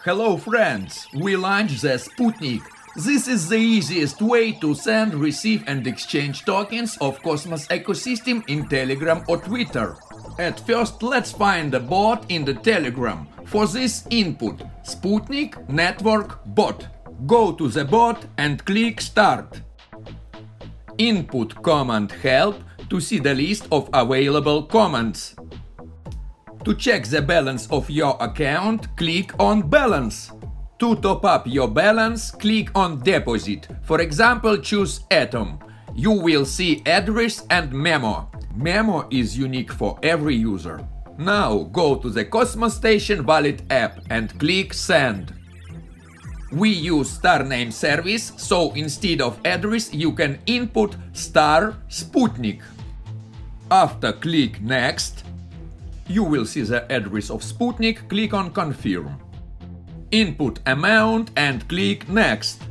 Hello friends, we launched the Sputnik. This is the easiest way to send, receive and exchange tokens of Cosmos ecosystem in Telegram or Twitter. At first, let's find a bot in the Telegram. For this, input Sputnik Network Bot. Go to the bot and click Start. Input command help to see the list of available commands. To check the balance of your account, click on Balance. To top up your balance, click on Deposit. For example, choose Atom. You will see address and memo. Memo is unique for every user. Now go to the Cosmos Station Wallet app and click Send. We use star name service, so instead of address you can input star Sputnik. After click Next, you will see the address of Sputnik, click on Confirm. Input amount and click Next.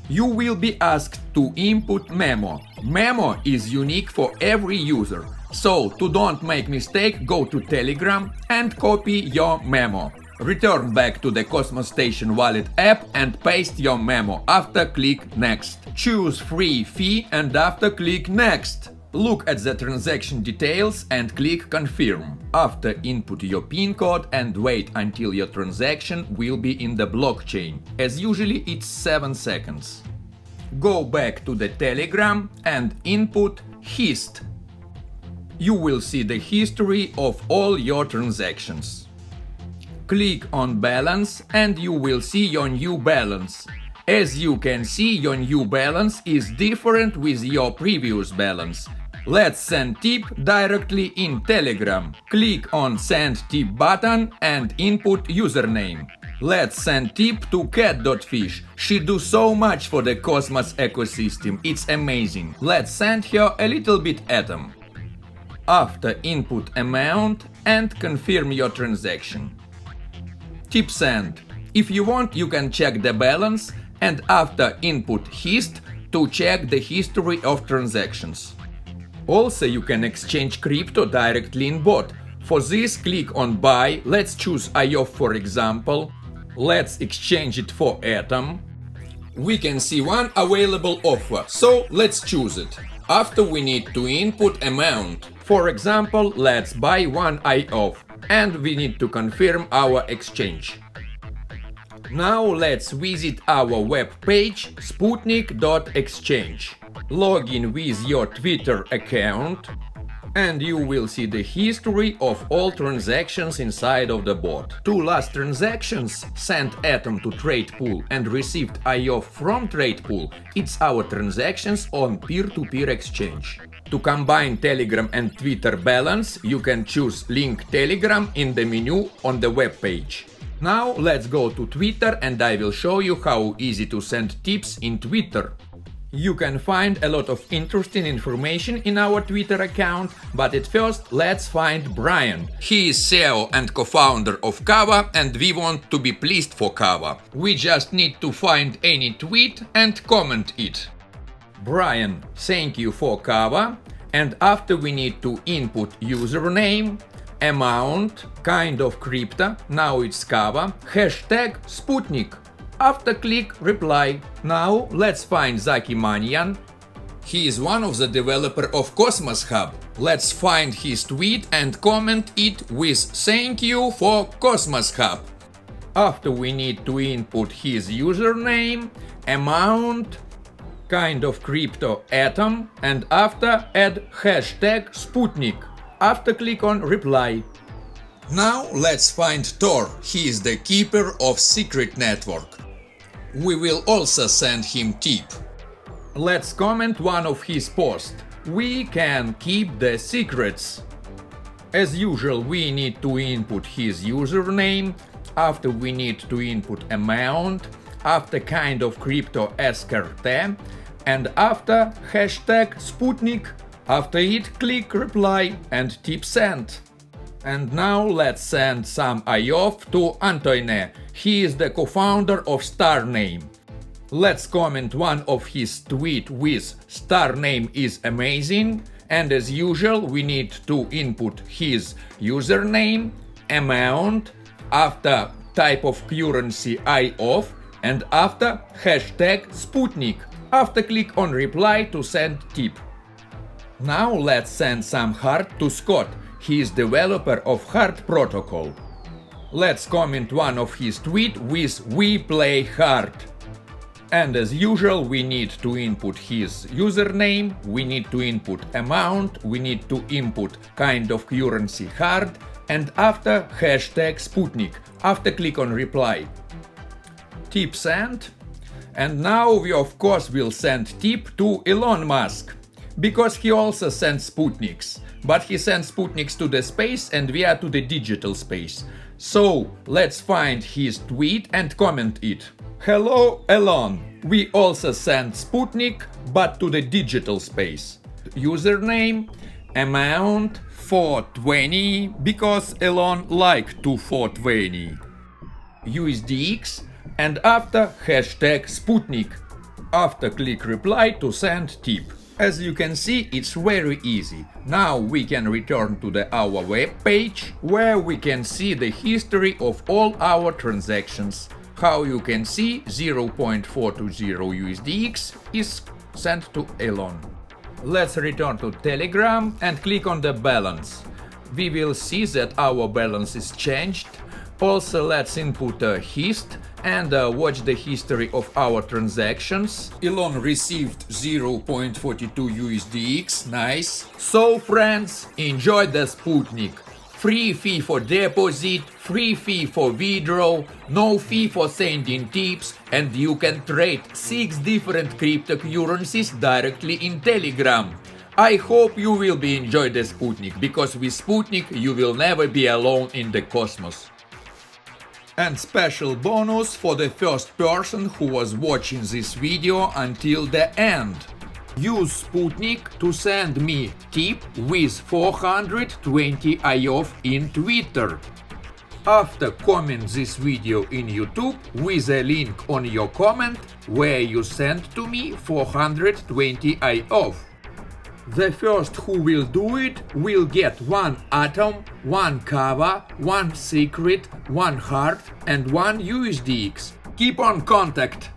You will be asked to input memo. Memo is unique for every user, so to don't make mistake, go to Telegram and copy your memo. Return back to the Cosmos Station Wallet app and paste your memo after click Next. Choose free fee and after click Next. Look at the transaction details and click Confirm. After input your PIN code and wait until your transaction will be in the blockchain. As usually it's 7 seconds. Go back to the Telegram and input HIST. You will see the history of all your transactions. Click on Balance and you will see your new balance. As you can see, your new balance is different with your previous balance. Let's send tip directly in Telegram. Click on Send Tip button and input username. Let's send tip to cat.fish. She do so much for the Cosmos ecosystem, it's amazing. Let's send her a little bit Atom. After input amount and confirm your transaction. Tip send. If you want, you can check the balance and after input HIST to check the history of transactions. Also, you can exchange crypto directly in bot. For this, click on Buy. Let's choose IOF for example. Let's exchange it for Atom. We can see one available offer, so let's choose it. After we need to input amount. For example, let's buy one IOF. And we need to confirm our exchange. Now let's visit our web page sputnik.exchange. Log in with your Twitter account and you will see the history of all transactions inside of the bot. Two last transactions sent Atom to Tradepool and received IOF from Tradepool. It's our transactions on peer-to-peer exchange. To combine Telegram and Twitter balance, you can choose link Telegram in the menu on the web page. Now let's go to Twitter and I will show you how easy to send tips in Twitter. You can find a lot of interesting information in our Twitter account, but at first let's find Brian. He is CEO and co-founder of Kava and we want to be pleased for Kava. We just need to find any tweet and comment it. Brian, thank you for Kava, and after we need to input username, amount, kind of crypto, now it's Kava, hashtag Sputnik. After click reply. Now let's find Zaki Manyan. He is one of the developer of Cosmos Hub. Let's find his tweet and comment it with thank you for Cosmos Hub. After we need to input his username, amount, kind of crypto Atom, and after add hashtag Sputnik. After click on reply. Now let's find Tor. He is the keeper of secret network. We will also send him tip. Let's comment one of his posts. We can keep the secrets. As usual, we need to input his username. After we need to input amount. After kind of crypto SKRT. And after hashtag Sputnik. After it, click reply and tip send. And now let's send some IOF to Antoine. He is the co-founder of Star Name. Let's comment one of his tweet with Star Name is amazing. And as usual, we need to input his username, amount, after type of currency IOF, and after hashtag Sputnik. After click on reply to send tip. Now let's send some heart to Scott. He is developer of Heart Protocol. Let's comment one of his tweet with "We play Heart." And as usual, we need to input his username, we need to input amount, we need to input kind of currency Heart, and after hashtag Sputnik. After click on reply. Tip sent. And now we of course will send tip to Elon Musk, because he also sends Sputniks, but he sends Sputniks to the space and we are to the digital space. So let's find his tweet and comment it. Hello Elon, we also send Sputnik but to the digital space. Username, amount 420, because Elon like to 420. USDX, and after hashtag Sputnik. After click reply to send tip. As you can see, it's very easy. Now we can return to our web page, where we can see the history of all our transactions. How you can see, 0.420 USDX is sent to Elon. Let's return to Telegram and click on the balance. We will see that our balance is changed. Also, let's input a hist and watch the history of our transactions. Elon received 0.42 USDX, nice. So friends, enjoy the Sputnik. Free fee for deposit, free fee for withdrawal, no fee for sending tips, and you can trade 6 different cryptocurrencies directly in Telegram. I hope you will be enjoy the Sputnik, because with Sputnik you will never be alone in the cosmos. And special bonus for the first person who was watching this video until the end. Use Sputnik to send me tip with 420 IOF in Twitter. After comment this video in YouTube with a link on your comment where you sent to me 420 IOF. The first who will do it will get 1 atom, 1 kava, 1 secret, 1 heart and 1 USDX. Keep on contact!